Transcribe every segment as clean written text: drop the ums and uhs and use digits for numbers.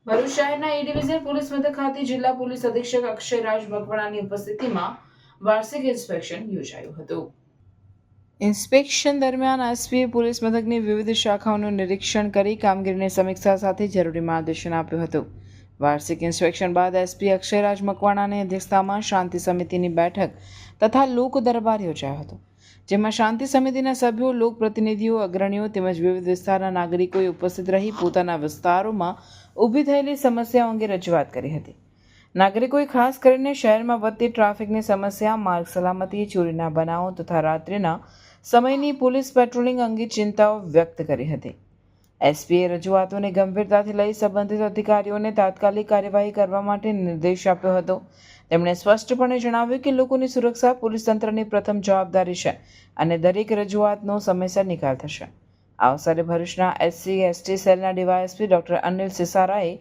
ભરૂચ શહેરના એ division police મથક ખાતે જિલ્લા પોલીસ અધિક્ષક અક્ષયરાજ મકવાણાની ઉપસ્થિતિમાં વાર્ષિક ઇન્સ્પેક્શન યોજાયું હતું। ઇન્સ્પેક્શન દરમિયાન એસપીએ પોલીસ મથકની વિવિધ શાખાઓનું નિરીક્ષણ કરી કામગીરીની સમીક્ષા સાથે જરૂરી માર્ગદર્શન આપ્યું હતું। વાર્ષિક ઇન્સ્પેક્શન બાદ એસપી અક્ષયરાજ મકવાણાની અધ્યક્ષતામાં શાંતિ સમિતિની બેઠક તથા લોક દરબાર યોજાયો હતો, જેમાં શાંતિ સમિતિના સભ્યો, લોકપ્રતિનિધિઓ, અગ્રણીઓ તેમજ વિવિધ વિસ્તારના નાગરિકોએ ઉપસ્થિત રહી પોતાના વિસ્તારોમાં ઊભી થયેલી સમસ્યાઓ અંગે રજૂઆત કરી હતી। નાગરિકોએ ખાસ કરીને શહેરમાં વધતી ટ્રાફિકની સમસ્યા, માર્ગ સલામતી, ચોરીના બનાવો તથા રાત્રિના સમયની પોલીસ પેટ્રોલિંગ અંગે ચિંતાઓ વ્યક્ત કરી હતી। એસપીએ રજૂઆતોને ગંભીરતાથી લઈ સંબંધિત અધિકારીઓને તાત્કાલિક કાર્યવાહી કરવા માટે નિર્દેશ આપ્યો હતો। તેમણે સ્પષ્ટપણે જણાવ્યું કે લોકોની સુરક્ષા પોલીસ તંત્રની પ્રથમ જવાબદારી છે અને દરેક રજૂઆતનો સમયસર નિકાલ થશે। આ અવસરે ભરૂચના SC/ST સેલના ડીવાયએસપી ડોક્ટર અનિલ સિસારાએ,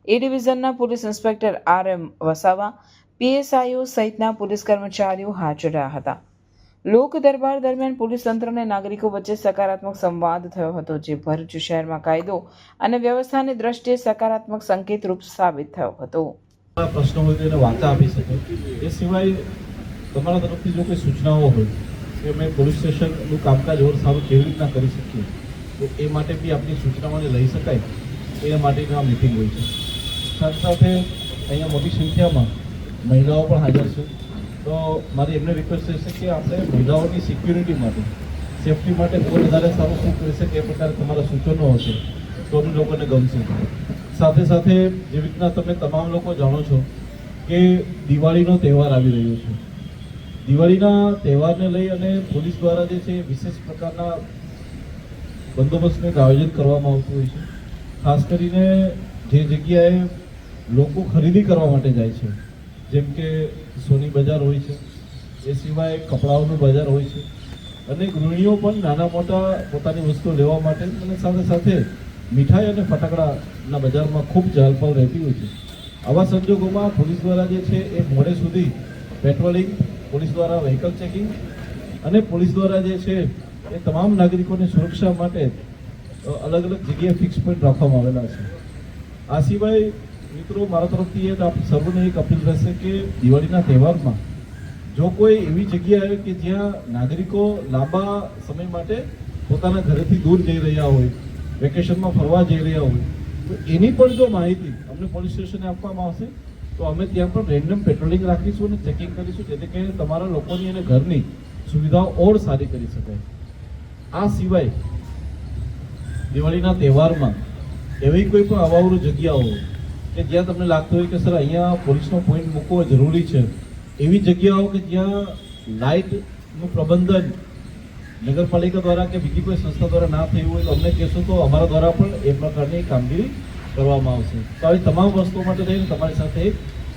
એ ડિવિઝનના પોલીસ ઇન્સ્પેક્ટર RM વસાવા, PSIઓ સહિતના પોલીસ કર્મચારીઓ હાજર રહ્યા હતા। લોક દરબાર દરમિયાન પોલીસ તંત્ર અને નાગરિકો વચ્ચે સકારાત્મક સંવાદ થયો હતો, જે ભરૂચ શહેરમાં કાયદો અને વ્યવસ્થાની દ્રષ્ટિએ સકારાત્મક સંકેતરૂપ સાબિત થયો હતો। પ્રશ્નો હોય તો એને વાંચા આપી શકે। એ સિવાય તમારા તરફથી જો કોઈ સૂચનાઓ હોય કે અમે પોલીસ સ્ટેશનનું કામકાજ ઓર સારું કેવી રીતના કરી શકીએ, તો એ માટે બી આપણી સૂચનાઓને લઈ શકાય, એ માટેની આ મિટિંગ હોય છે। સાથે સાથે અહીંયા મોટી સંખ્યામાં મહિલાઓ પણ હાજર છે, તો મારી એમને રિક્વેસ્ટ રહેશે કે આપણે મહિલાઓની સિક્યુરિટી માટે, સેફટી માટે કોઈ વધારે સારું શું કરી શકે એ પ્રકારે તમારા સૂચનો હશે તો અમને લોકોને ગમશે। સાથે સાથે જેવી રીતના તમે તમામ લોકો જાણો છો કે દિવાળીનો તહેવાર આવી રહ્યો છે। દિવાળીના તહેવારને લઈ અને પોલીસ દ્વારા જે છે વિશેષ પ્રકારના બંદોબસ્તનું આયોજન કરવામાં આવતું હોય છે। ખાસ કરીને જે જગ્યાએ લોકો ખરીદી કરવા માટે જાય છે, જેમ કે સોની બજાર હોય છે, એ સિવાય કપડાઓનું બજાર હોય છે, અને ગૃહિણીઓ પણ નાના મોટા પોતાની વસ્તુઓ લેવા માટે અને સાથે સાથે મીઠાઈ અને ફટાકડાના બજારમાં ખૂબ ચહલપહલ રહેતી હોય છે। આવા સંજોગોમાં પોલીસ દ્વારા જે છે એ મોડે સુધી પેટ્રોલિંગ, પોલીસ દ્વારા વ્હીકલ ચેકિંગ અને પોલીસ દ્વારા જે છે એ તમામ નાગરિકોની સુરક્ષા માટે અલગ અલગ જગ્યાએ ફિક્સ પોઈન્ટ રાખવામાં આવેલા છે। આ સિવાય મિત્રો, મારા તરફથી આપ સર્વને એક અપીલ રહેશે કે દિવાળીના તહેવારમાં જો કોઈ એવી જગ્યાએ કે જ્યાં નાગરિકો લાંબા સમય માટે પોતાના ઘરેથી દૂર જઈ રહ્યા હોય, વેકેશનમાં ફરવા જઈ રહ્યા હોય, તો એની પણ જો માહિતી અમને પોલીસ સ્ટેશને આપવામાં આવશે તો અમે ત્યાં પણ રેન્ડમ પેટ્રોલિંગ રાખીશું અને ચેકિંગ કરીશું, જેથી કરીને તમારા લોકોની અને ઘરની સુવિધાઓ ઓર સારી કરી શકાય। આ સિવાય દિવાળીના તહેવારમાં એવી કોઈ પણ અવાવરૂ જગ્યાઓ કે જ્યાં તમને લાગતું હોય કે સર અહીંયા પોલીસનો પોઈન્ટ મૂકવો જરૂરી છે, એવી જગ્યાઓ કે જ્યાં લાઇટનું પ્રબંધન નગરપાલિકા દ્વારા કે બીજી કોઈ સંસ્થા દ્વારા ના થયું હોય તો અમને કહેશો તો અમારા દ્વારા પણ એ પ્રકારની કામગીરી કરવામાં આવશે। તો આવી તમામ વસ્તુઓ માટે થઈને તમારી સાથે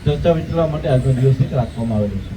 ચર્ચા વિચારણા માટે આજનો દિવસ રાખવામાં આવેલો છે।